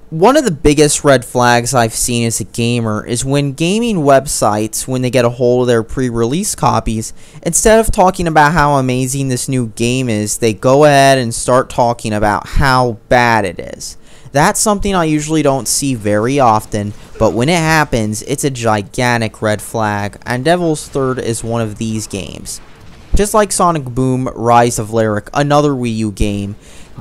One of the biggest red flags I've seen as a gamer is when gaming websites, when they get a hold of their pre-release copies, instead of talking about how amazing this new game is, they go ahead and start talking about how bad it is. That's something I usually don't see very often, but when it happens, it's a gigantic red flag, and Devil's Third is one of these games. Just like Sonic Boom Rise of Lyric, another Wii U game,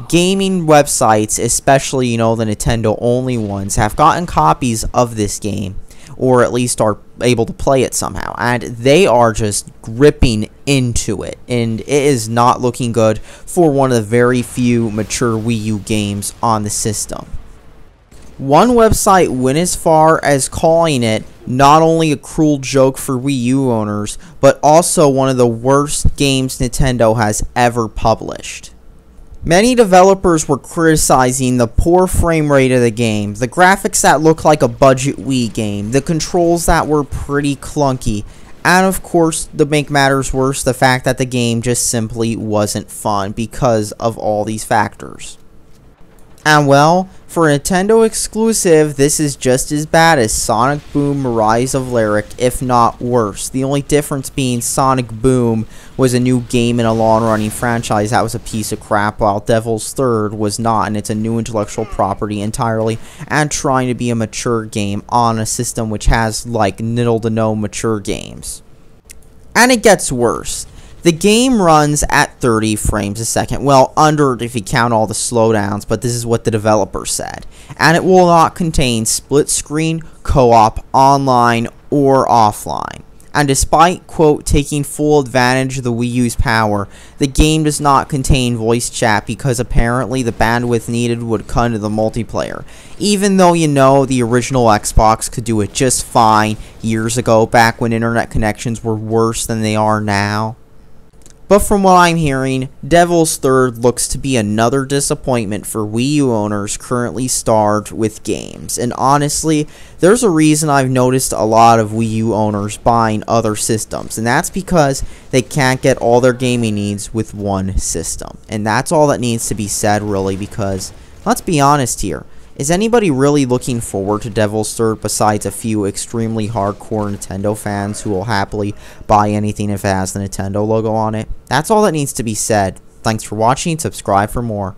gaming websites, especially, the Nintendo only ones, have gotten copies of this game, or at least are able to play it somehow, and they are just gripping into it, and it is not looking good for one of the very few mature Wii U games on the system. One website went as far as calling it not only a cruel joke for Wii U owners, but also one of the worst games Nintendo has ever published. Many developers were criticizing the poor frame rate of the game, the graphics that look like a budget Wii game, the controls that were pretty clunky, and of course, to make matters worse, the fact that the game just simply wasn't fun because of all these factors. And well, for a Nintendo exclusive, this is just as bad as Sonic Boom Rise of Lyric, if not worse. The only difference being Sonic Boom was a new game in a long-running franchise that was a piece of crap, while Devil's Third was not, and it's a new intellectual property entirely, and trying to be a mature game on a system which has, like, little to no mature games. And it gets worse. The game runs at 30 frames a second, well, under it if you count all the slowdowns, but this is what the developer said. And it will not contain split screen, co-op, online, or offline. And despite, quote, taking full advantage of the Wii U's power, the game does not contain voice chat because apparently the bandwidth needed would come to the multiplayer. Even though the original Xbox could do it just fine years ago, back when internet connections were worse than they are now. But from what I'm hearing, Devil's Third looks to be another disappointment for Wii U owners currently starved with games. And honestly, there's a reason I've noticed a lot of Wii U owners buying other systems. And that's because they can't get all their gaming needs with one system. And that's all that needs to be said, really, because, let's be honest here. Is anybody really looking forward to Devil's Third besides a few extremely hardcore Nintendo fans who will happily buy anything if it has the Nintendo logo on it? That's all that needs to be said. Thanks for watching, subscribe for more.